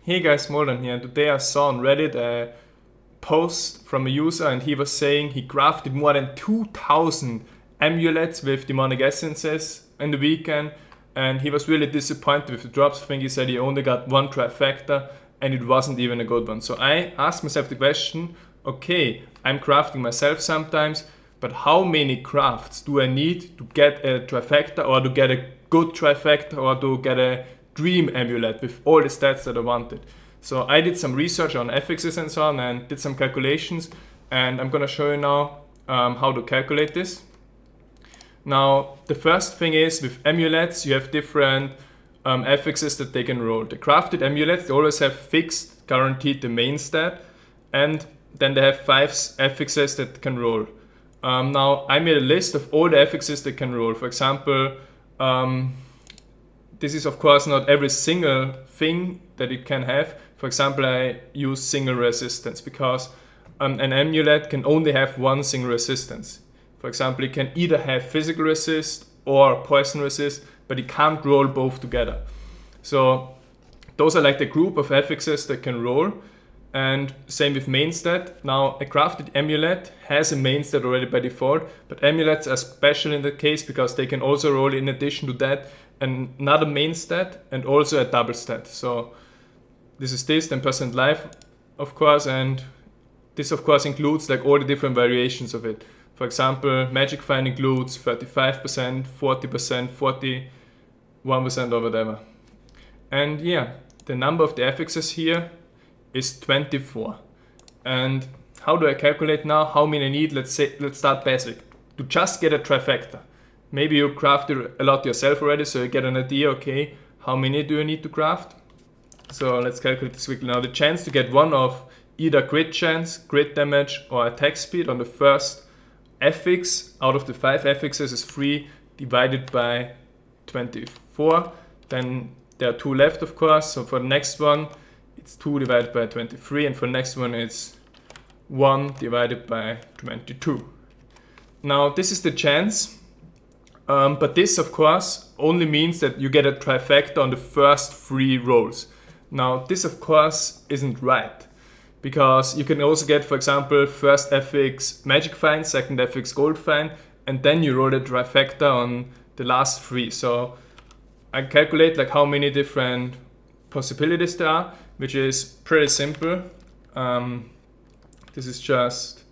Hey guys, Moldran here, and today I saw on Reddit a post from a user and he was saying he crafted more than 2000 amulets with demonic essences in the weekend, and he was really disappointed with the drops. I think he said he only got one trifecta and it wasn't even a good one. So I asked myself the question, okay, I'm crafting myself sometimes, but how many crafts do I need to get a trifecta, or to get a good trifecta, or to get a dream amulet with all the stats that I wanted? So I did some research on FXs and so on and did some calculations, and I'm gonna show you now how to calculate this. Now the first thing is, with amulets you have different FXs that they can roll. The crafted amulets, they always have fixed, guaranteed the main stat, and then they have 5 FXs that can roll. Now I made a list of all the FXs that can roll. For example, this is of course not every single thing that it can have. For example, I use single resistance because an amulet can only have one single resistance. For example, it can either have physical resist or poison resist, but it can't roll both together. So those are like the group of FXs that can roll. And same with main stat. Now a crafted amulet has a main stat already by default, but amulets are special in that case because they can also roll, in addition to that, another main stat and also a double stat. So this is this, 10% life, of course, and this of course includes like all the different variations of it. For example, Magic Find includes 35%, 40%, 41% or whatever. And yeah, the number of the FXs here is 24. And how do I calculate now how many I need? Let's start basic. To just get a trifecta. Maybe you crafted a lot yourself already, so you get an idea, okay, how many do you need to craft? So let's calculate this quickly. Now the chance to get one of either crit chance, crit damage, or attack speed on the first FX out of the 5 FXs is 3 divided by 24. Then there are 2 left, of course. So for the next one, it's 2 divided by 23, and for the next one it's 1 divided by 22. Now this is the chance, but this of course only means that you get a trifecta on the first 3 rolls. Now this of course isn't right, because you can also get, for example, first FX Magic Find, second FX Gold Find, and then you roll a trifecta on the last 3. So I calculate like how many different possibilities there are, which is pretty simple. This is just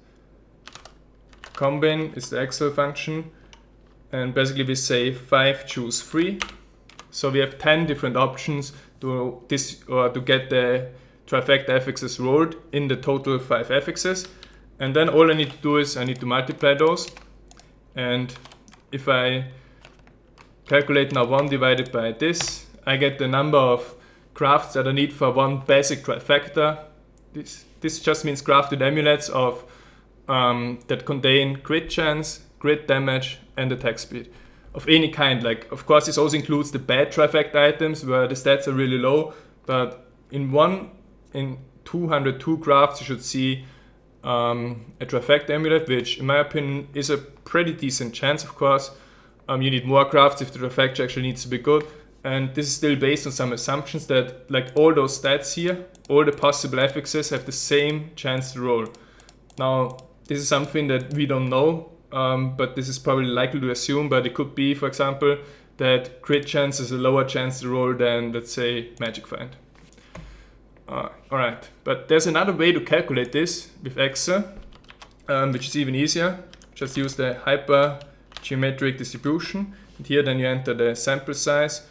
combine, is the Excel function, and basically we say 5 choose 3. So we have 10 different options to this, or to get the trifecta FXs rolled in the total 5 FXs. And then all I need to do is I need to multiply those. And if I calculate now 1 divided by this, I get the number of crafts that I need for one basic trifecta. This just means crafted amulets of that contain crit chance, crit damage, and attack speed of any kind. Like, of course, this also includes the bad trifecta items where the stats are really low, but in 202 crafts you should see a trifecta amulet, which in my opinion is a pretty decent chance. Of course, you need more crafts if the trifecta actually needs to be good. And this is still based on some assumptions that, like, all those stats here, all the possible FXs have the same chance to roll. Now, this is something that we don't know, but this is probably likely to assume, but it could be, for example, that crit chance is a lower chance to roll than, let's say, Magic Find. Alright, but there's another way to calculate this with Excel, which is even easier. Just use the hypergeometric distribution, and here then you enter the sample size.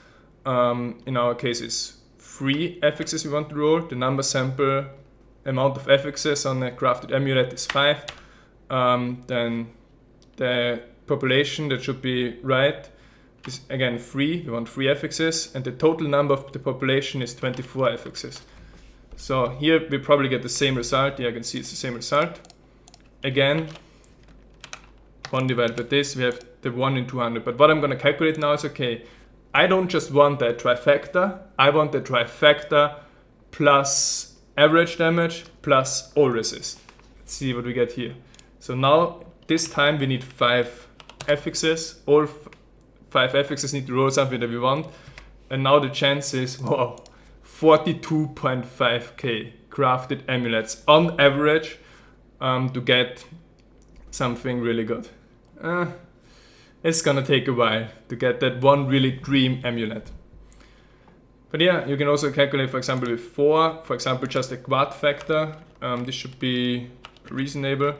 In our case it's 3 FXs we want to roll. The number sample amount of FXs on a crafted amulet is 5. Then the population that should be right is again 3. We want 3 FXs, and the total number of the population is 24 FXs. So here we probably get the same result. Yeah, I can see it's the same result. Again, 1 divided by this, we have the 1 in 200. But what I'm going to calculate now is, okay, I don't just want that trifecta, I want the trifecta plus average damage plus all resist. Let's see what we get here. So now, this time we need 5 FXs, all 5 FXs need to roll something that we want. And now the chance is, wow, 42.5k crafted amulets on average to get something really good. It's gonna take a while to get that one really dream amulet. But yeah, you can also calculate, for example, with 4, for example, just a quad factor. This should be reasonable.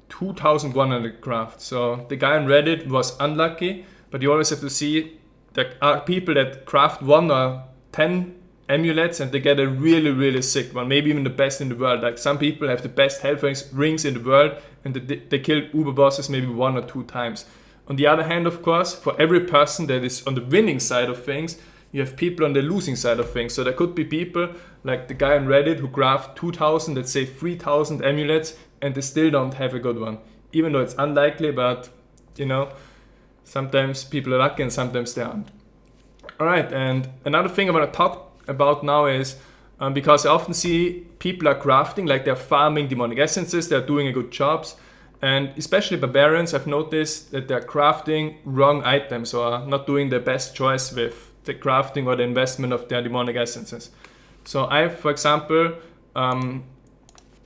2,100 craft. So the guy on Reddit was unlucky, but you always have to see there are people that craft 1 or 10 amulets and they get a really, really sick one, maybe even the best in the world. Like some people have the best health rings in the world and they killed uber bosses maybe 1 or 2 times. On the other hand, of course, for every person that is on the winning side of things, you have people on the losing side of things. So there could be people like the guy on Reddit who craft 2,000, let's say 3,000 amulets, and they still don't have a good one. Even though it's unlikely, but you know, sometimes people are lucky and sometimes they aren't. Alright, and another thing I want to talk about now is, because I often see people are crafting, like they're farming demonic essences, they're doing a good jobs, and especially barbarians, I've noticed that they're crafting wrong items or are not doing their best choice with the crafting or the investment of their demonic essences. So I've, for example,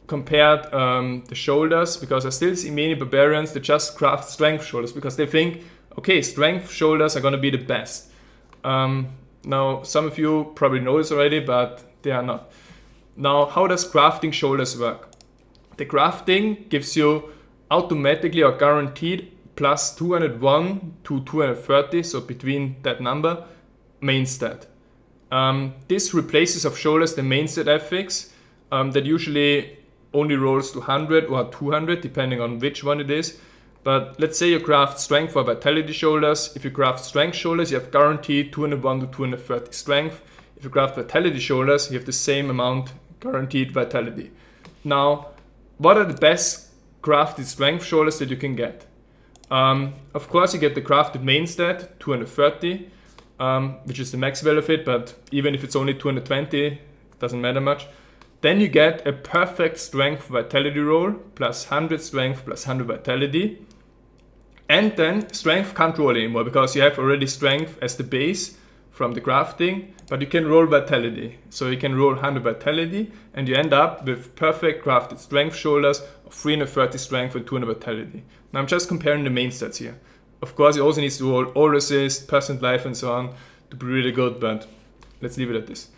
compared the shoulders, because I still see many barbarians that just craft strength shoulders because they think, okay, strength shoulders are going to be the best. Now, some of you probably know this already, but they are not. Now, how does crafting shoulders work? The crafting gives you automatically or guaranteed plus 201 to 230, so between that number, main stat. This replaces of shoulders the main stat affix that usually only rolls to 100 or 200 depending on which one it is. But let's say you craft strength or vitality shoulders. If you craft strength shoulders, you have guaranteed 201 to 230 strength. If you craft vitality shoulders, you have the same amount guaranteed vitality. Now, what are the best crafted strength shoulders that you can get? Of course, you get the crafted main stat, 230. Which is the max value of it, but even if it's only 220, it doesn't matter much. Then you get a perfect strength vitality roll, plus 100 strength, plus 100 vitality. And then strength can't roll anymore, because you have already strength as the base from the crafting, but you can roll vitality. So you can roll 100 vitality, and you end up with perfect crafted strength shoulders of 330 strength and 200 vitality. Now I'm just comparing the main stats here. Of course, it also needs to roll all resist, percent life, and so on to be really good, but let's leave it at this.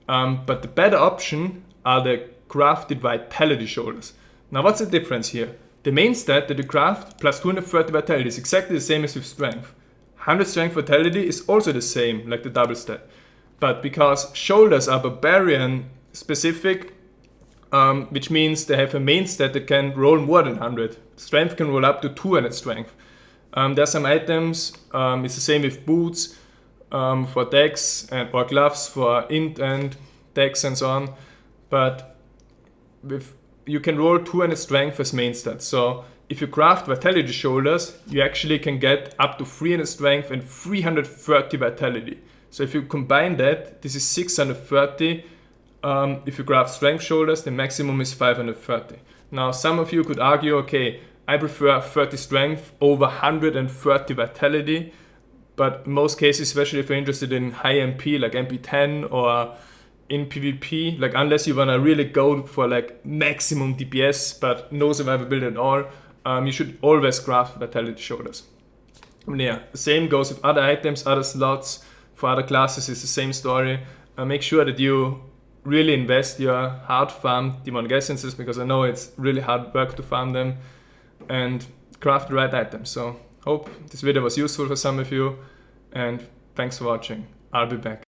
But the better option are the crafted vitality shoulders. Now, what's the difference here? The main stat that you craft plus 230 vitality is exactly the same as with strength. 100 strength vitality is also the same, like the double stat. But because shoulders are barbarian specific, which means they have a main stat that can roll more than 100. Strength can roll up to 200 strength. There are some items, it's the same with boots for dex or gloves for int and dex and so on, but you can roll 200 strength as main stat. So if you craft vitality shoulders, you actually can get up to 300 strength and 330 vitality. So if you combine that, this is 630. If you craft strength shoulders, the maximum is 530. Now some of you could argue, okay, I prefer 30 strength over 130 vitality, but in most cases, especially if you're interested in high MP like MP10 or in PvP, like unless you wanna really go for like maximum DPS but no survivability at all, you should always craft vitality shoulders. And yeah, the same goes with other items, other slots. For other classes, it's the same story. Make sure that you really invest your hard farm demonic essences, because I know it's really hard work to farm them, and craft the right items. So hope this video was useful for some of you, and thanks for watching. I'll be back.